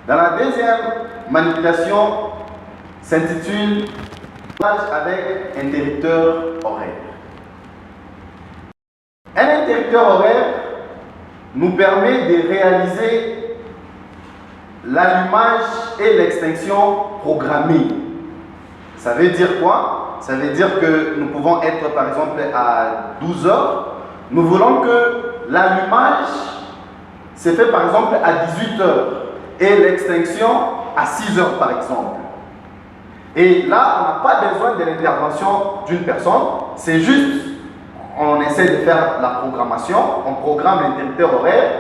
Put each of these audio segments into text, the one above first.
Dans la deuxième manipulation, s'intitule avec interrupteur horaire. Un interrupteur horaire nous permet de réaliser l'allumage et l'extinction programmée. Ça veut dire quoi? Ça veut dire que nous pouvons être par exemple à 12 heures. Nous voulons que l'allumage se fait par exemple à 18 heures et l'extinction à 6 heures par exemple. Et là, on n'a pas besoin de l'intervention d'une personne, c'est juste, on essaie de faire la programmation, on programme l'interrupteur horaire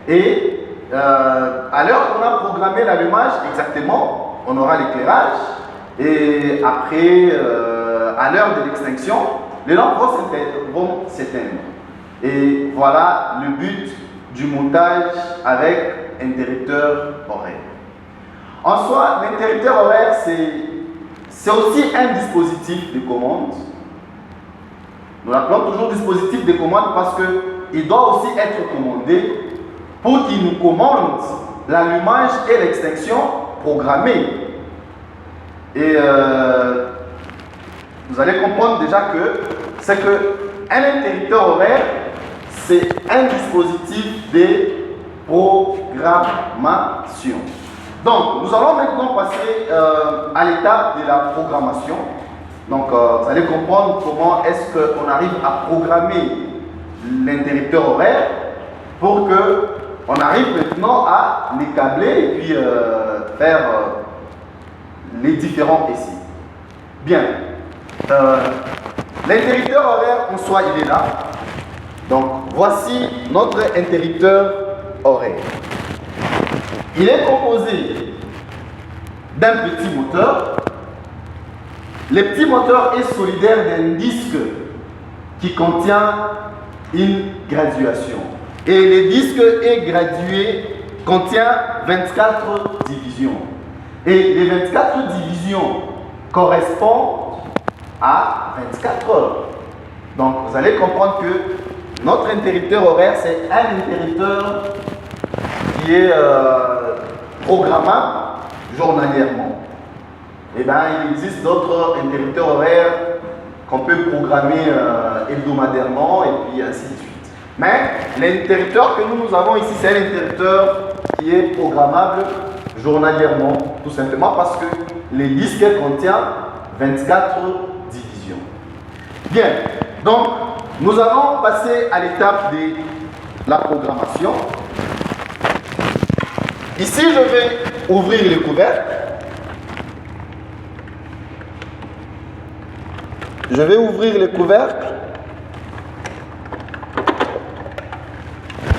et à l'heure qu'on a programmé l'allumage, exactement, on aura l'éclairage et après, à l'heure de l'extinction, les lampes vont s'éteindre. Et voilà le but du montage avec interrupteur horaire. En soi, l'interrupteur horaire, c'est aussi un dispositif de commande. Nous l'appelons toujours dispositif de commande parce qu'il doit aussi être commandé pour qu'il nous commande l'allumage et l'extinction programmée. Et vous allez comprendre déjà que c'est qu'un interrupteur horaire, c'est un dispositif de programmation. Donc, nous allons maintenant passer à l'étape de la programmation. Donc, vous allez comprendre comment est-ce qu'on arrive à programmer l'interrupteur horaire pour qu'on arrive maintenant à les câbler et puis faire les différents essais. Bien. L'interrupteur horaire en soi, il est là. Donc, voici notre interrupteur horaire. Il est composé d'un petit moteur. Le petit moteur est solidaire d'un disque qui contient une graduation. Et le disque est gradué, contient 24 divisions. Et les 24 divisions correspondent à 24 heures. Donc, vous allez comprendre que notre interrupteur horaire, c'est un interrupteur qui est programmable journalièrement. Et bien, il existe d'autres interrupteurs horaires qu'on peut programmer hebdomadairement et puis ainsi de suite. Mais l'interrupteur que nous avons ici, c'est un interrupteur qui est programmable journalièrement, tout simplement parce que les disques contiennent 24 divisions. Bien, donc nous allons passer à l'étape de la programmation. Ici, je vais ouvrir les couvercles. Je vais ouvrir les couvercles.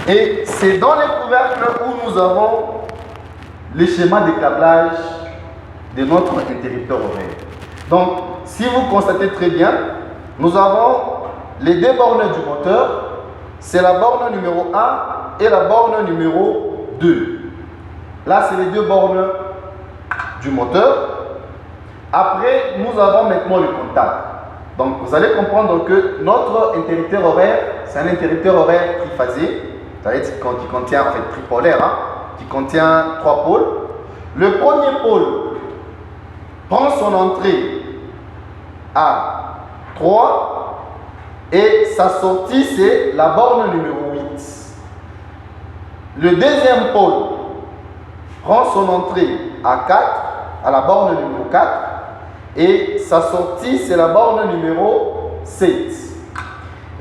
Et c'est dans les couvercles où nous avons les schémas de câblage de notre interrupteur horaire. Donc, si vous constatez très bien, nous avons les deux bornes du moteur. C'est la borne numéro 1 et la borne numéro 2. Là, c'est les deux bornes du moteur. Après, nous avons maintenant le contact. Donc, vous allez comprendre que notre interrupteur horaire, c'est un interrupteur horaire triphasé, c'est-à-dire qui contient, en fait, tripolaire, qui contient 3 pôles. Le premier pôle prend son entrée à 3 et sa sortie, c'est la borne numéro 8. Le deuxième pôle prend son entrée à 4, à la borne numéro 4, et sa sortie, c'est la borne numéro 7.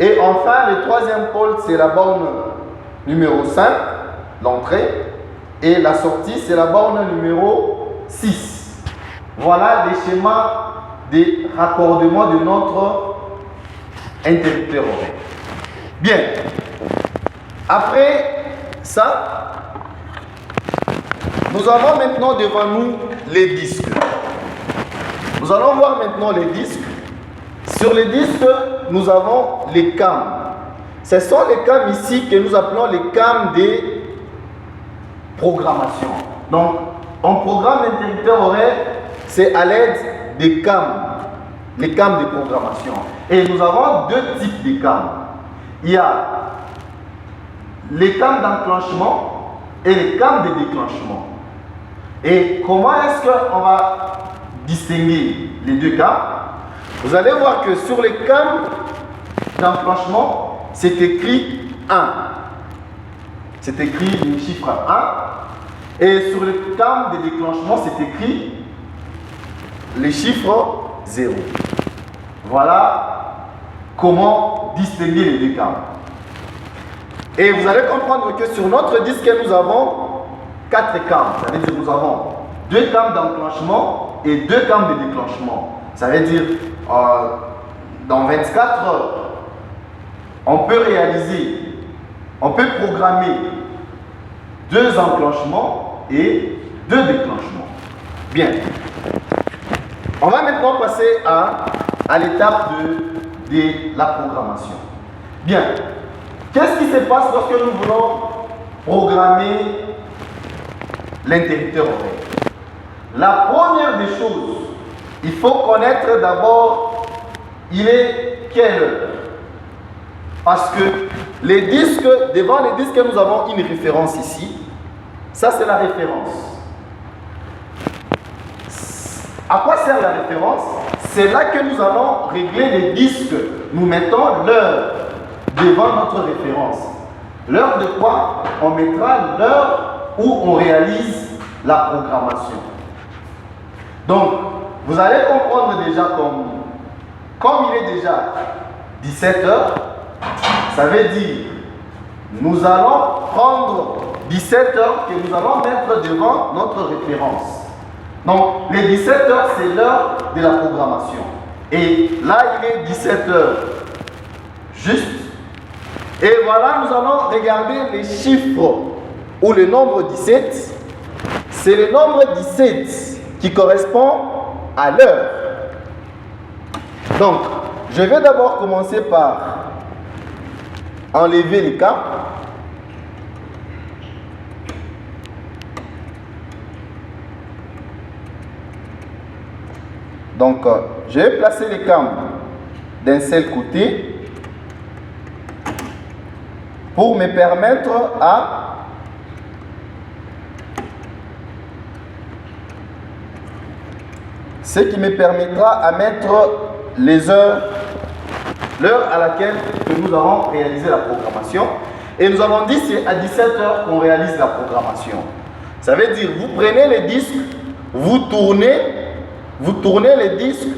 Et enfin, le troisième pôle, c'est la borne numéro 5, l'entrée, et la sortie, c'est la borne numéro 6. Voilà les schémas de raccordement de notre interrupteur horaire. Bien. Après ça, nous avons maintenant devant nous les disques. Nous allons voir maintenant les disques. Sur les disques, nous avons les cams. Ce sont les cams ici que nous appelons les cams de programmation. Donc, on programme l'interrupteur horaire, c'est à l'aide des cams, les cams de programmation. Et nous avons deux types de cams. Il y a les cams d'enclenchement et les cams de déclenchement. Et comment est-ce qu'on va distinguer les deux cams? Vous allez voir que sur les cams d'enclenchement, c'est écrit 1. C'est écrit le chiffre 1. Et sur les cams de déclenchement, c'est écrit les chiffres 0. Voilà comment distinguer les deux cams. Et vous allez comprendre que sur notre disque, nous avons 4 cams. Ça veut dire que nous avons 2 cams d'enclenchement et 2 cams de déclenchement. Ça veut dire dans 24 heures, on peut programmer 2 enclenchements et 2 déclenchements. Bien. On va maintenant passer à l'étape de la programmation. Bien. Qu'est-ce qui se passe lorsque nous voulons programmer l'interrupteur horaire? La première des choses, il faut connaître d'abord, il est quelle heure? Parce que les disques, devant les disques, nous avons une référence ici. Ça, c'est la référence. À quoi sert la référence? C'est là que nous allons régler les disques. Nous mettons l'heure devant notre référence. L'heure de quoi? On mettra l'heure où on réalise la programmation. Donc, vous allez comprendre déjà comme il est déjà 17 heures, ça veut dire nous allons prendre 17 heures que nous allons mettre devant notre référence. Donc, les 17 heures, c'est l'heure de la programmation. Et là, il est 17 heures juste. Et voilà, nous allons regarder les chiffres ou le nombre 17. C'est le nombre 17 qui correspond à l'heure. Donc, je vais d'abord commencer par enlever les cams. Donc, je vais placer les cams d'un seul côté pour me permettre ce qui me permettra à mettre les heures, l'heure à laquelle nous avons réalisé la programmation. Et nous avons dit que c'est à 17 heures qu'on réalise la programmation. Ça veut dire, vous prenez les disques, vous tournez les disques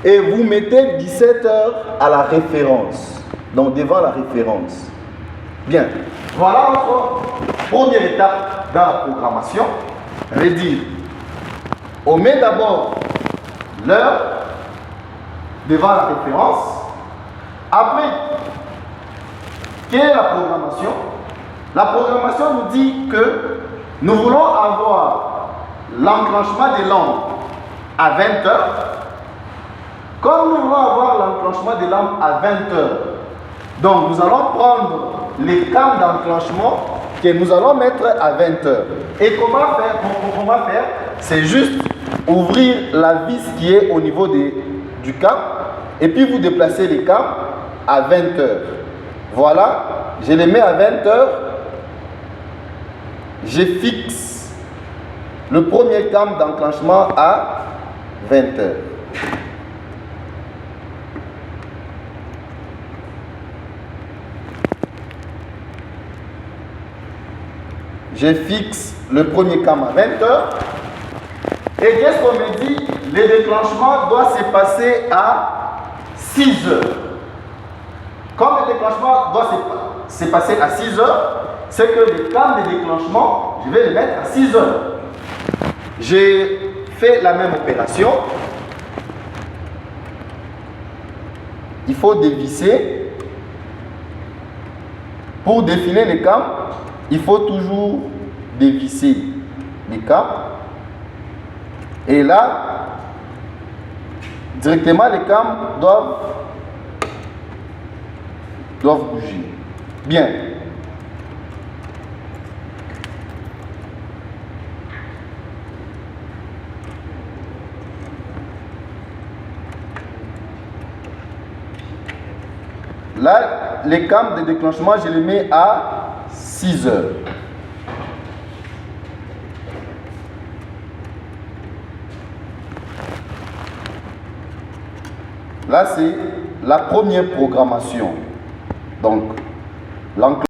et vous mettez 17 heures à la référence. Donc devant la référence. Bien. Voilà notre première étape dans la programmation. Ça veut dire, on met d'abord l'heure devant la référence. Après, quelle est la programmation? La programmation nous dit que nous voulons avoir l'enclenchement des lampes à 20 heures. Comme nous voulons avoir l'enclenchement des lampes à 20 heures, donc nous allons prendre les cams d'enclenchement que nous allons mettre à 20 heures. Et comment faire? C'est juste ouvrir la vis qui est au niveau du cam et puis vous déplacez les cams à 20 heures. Voilà, je les mets à 20 heures. Je fixe le premier cam d'enclenchement à 20 heures. Je fixe le premier cam à 20 heures. Et qu'est-ce qu'on me dit? Le déclenchement doit se passer à 6 heures. Comme le déclenchement doit se passer à 6 heures, c'est que le cam de déclenchement, je vais le mettre à 6 heures. J'ai fait la même opération. Il faut dévisser. Pour définir les cams, il faut toujours dévisser les cams. Et là, directement les cams doivent bouger. Bien. Là, les cams de déclenchement, je les mets à 6 heures. Là, c'est la première programmation. Donc, l'enclenchement.